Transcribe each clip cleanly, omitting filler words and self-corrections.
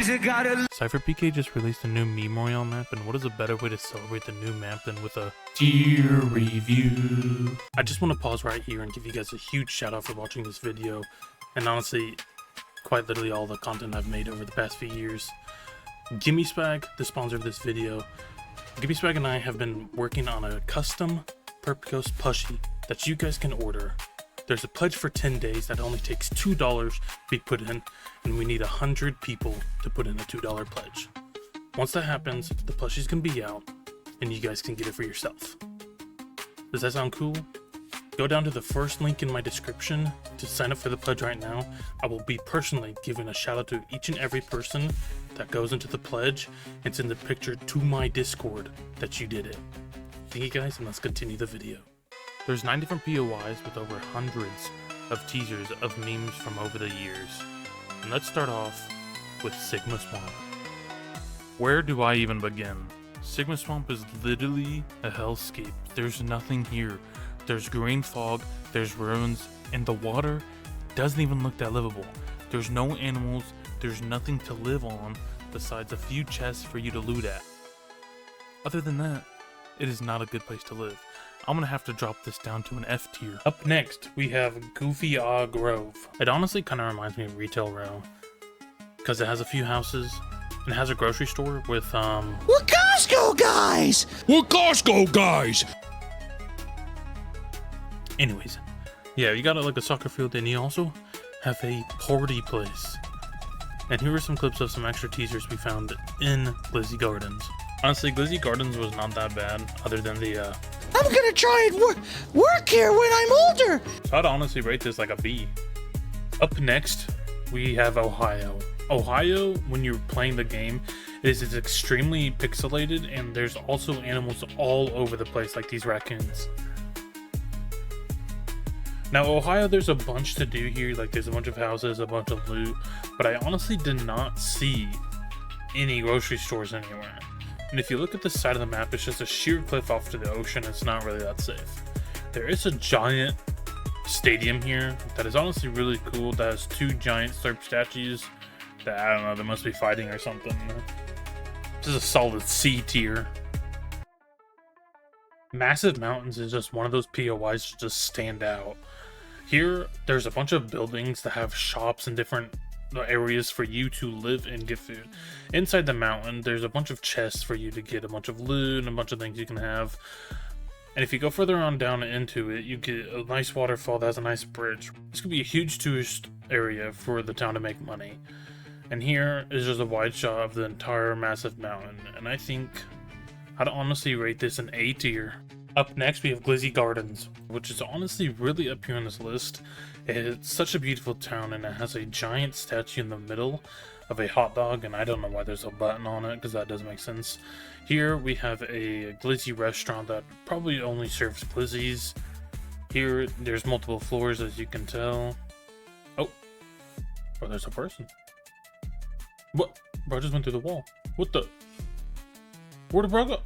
Cypher PK just released a new meme royale map, and what is a better way to celebrate the new map than with a tier review? I just want to pause right here and give you guys a huge shout out for watching this video, and honestly, quite literally all the content I've made over the past few years. Gimme Swag, the sponsor of this video, Gimme Swag and I have been working on a custom PURPGHOST plushie that you guys can order. There's a pledge for 10 days that only takes $2 to be put in, and we need 100 people to put in a $2 pledge. Once that happens, the plushie's gonna be out, and you guys can get it for yourself. Does that sound cool? Go down to the first link in my description to sign up for the pledge right now. I will be personally giving a shout out to each and every person that goes into the pledge and send a picture to my Discord that you did it. Thank you guys, and let's continue the video. There's 9 different POIs with over hundreds of teasers of memes from over the years. And let's start off with Sigma Swamp. Where do I even begin? Sigma Swamp is literally a hellscape. There's nothing here. There's green fog, there's ruins, and the water doesn't even look that livable. There's no animals, there's nothing to live on besides a few chests for you to loot at. Other than that, it is not a good place to live. I'm gonna have to drop this down to an F tier. Up next, we have Goofy Ah Grove. It honestly kind of reminds me of Retail Row, because it has a few houses, and it has a grocery store with, We're Costco guys! We're Costco guys! Anyways, yeah, you got like a soccer field, and you also have a party place. And here are some clips of some extra teasers we found in Glizzy Gardens. Honestly, Glizzy Gardens was not that bad, other than the, I'm gonna try and work here when I'm older! So I'd honestly rate this like a B. Up next, we have Ohio. Ohio, when you're playing the game, is extremely pixelated, and there's also animals all over the place, like these raccoons. Now, Ohio, there's a bunch to do here, like there's a bunch of houses, a bunch of loot, but I honestly did not see any grocery stores anywhere. And if you look at the side of the map, it's just a sheer cliff off to the ocean. It's not really that safe. There is a giant stadium here that is honestly really cool. That has 2 giant Slurp statues that, I don't know, they must be fighting or something. This is a solid C tier. Massive Mountains is just one of those POIs that just stand out. Here, there's a bunch of buildings that have shops and different areas for you to live and get food. Inside the mountain, there's a bunch of chests for you to get a bunch of loot and a bunch of things you can have. And if you go further on down into it, you get a nice waterfall that has a nice bridge. This could be a huge tourist area for the town to make money. And here is just a wide shot of the entire massive mountain. And I think I'd honestly rate this an A tier. Up next, we have Glizzy Gardens, which is honestly really up here on this list. It's such a beautiful town, and it has a giant statue in the middle of a hot dog, and I don't know why there's a button on it, because that doesn't make sense. Here we have a Glizzy restaurant that probably only serves Glizzies. Here, there's multiple floors, as you can tell. Oh, there's a person. What? Bro just went through the wall. What the? Where'd the bro go?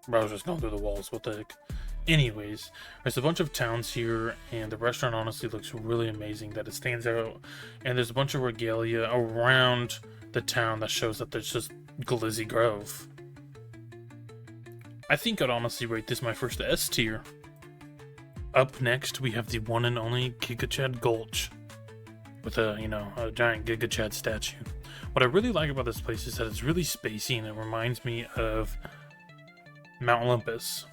Bro was just going through the walls. What the heck? Anyways, there's a bunch of towns here, and the restaurant honestly looks really amazing that it stands out. And there's a bunch of regalia around the town that shows that there's just Glizzy Grove. I think I'd honestly rate this my first S tier. Up next, we have the one and only Giga Chad Gulch with a giant Giga Chad statue. What I really like about this place is that it's really spacey, and it reminds me of Mount Olympus.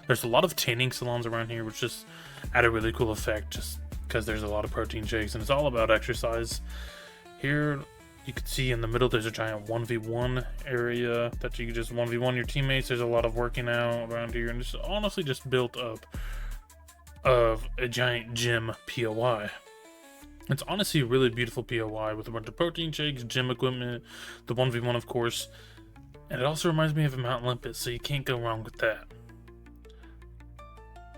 There's a lot of tanning salons around here, which just add a really cool effect, just because there's a lot of protein shakes, and it's all about exercise. Here, you can see in the middle, there's a giant 1v1 area that you can just 1v1 your teammates. There's a lot of working out around here, and it's honestly just built up of a giant gym POI. It's honestly a really beautiful POI with a bunch of protein shakes, gym equipment, the 1v1 of course, and it also reminds me of a Mount Olympus, so you can't go wrong with that.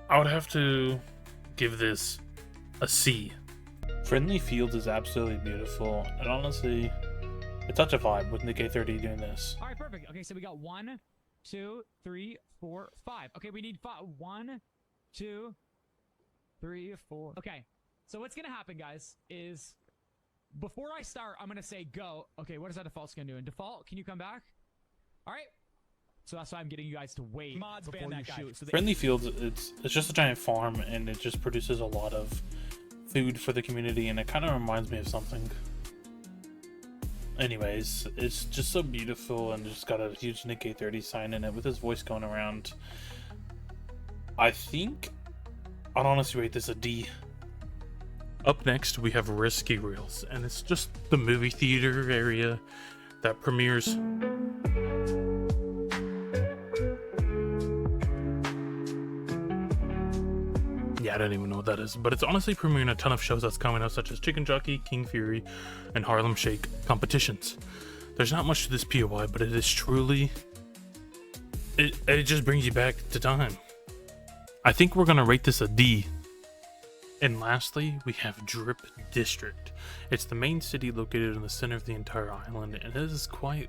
I would have to give this a C. Friendly Fields is absolutely beautiful, and honestly, it's such a vibe with Nick A30 doing this. Alright, perfect. Okay, so we got 1, 2, 3, 4, 5. Okay, we need 5. 1, 2, 3, 4. Okay, so what's gonna happen, guys, is before I start, I'm gonna say go. Okay, what is that default skin doing? Default, can you come back? All right. So that's why I'm getting you guys to wait Mods before ban you that guy. shoot. So Friendly Fields, it's just a giant farm, and it just produces a lot of food for the community, and it kind of reminds me of something. Anyways, it's just so beautiful, and just got a huge Nick A30 sign in it with his voice going around. I think I'd honestly rate this a D. Up next, we have Risky Reels, and it's just the movie theater area that premieres. Yeah, I don't even know what that is, but it's honestly premiering a ton of shows that's coming out, such as Chicken Jockey, King Fury, and Harlem Shake competitions. There's not much to this POI, but it is truly... It just brings you back to time. I think we're gonna rate this a D. And lastly, we have Drip District. It's the main city located in the center of the entire island, and it is quite...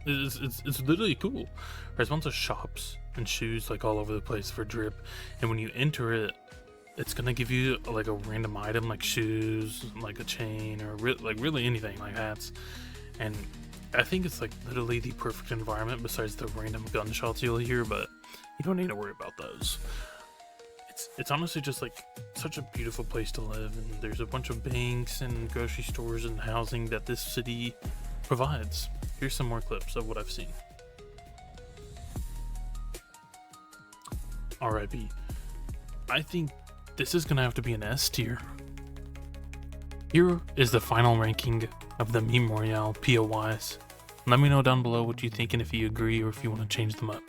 It's literally cool. There's bunch of shops and shoes like all over the place for Drip, and when you enter it, it's gonna give you like a random item like shoes, like a chain, or like really anything like hats. And I think it's like literally the perfect environment besides the random gunshots you'll hear, but you don't need to worry about those. It's honestly just like such a beautiful place to live, and there's a bunch of banks and grocery stores and housing that this city provides. Here's some more clips of what I've seen. RIP. I think this is gonna have to be an S tier. Here is the final ranking of the Meme Royale POIs. Let me know down below what you think and if you agree or if you want to change them up.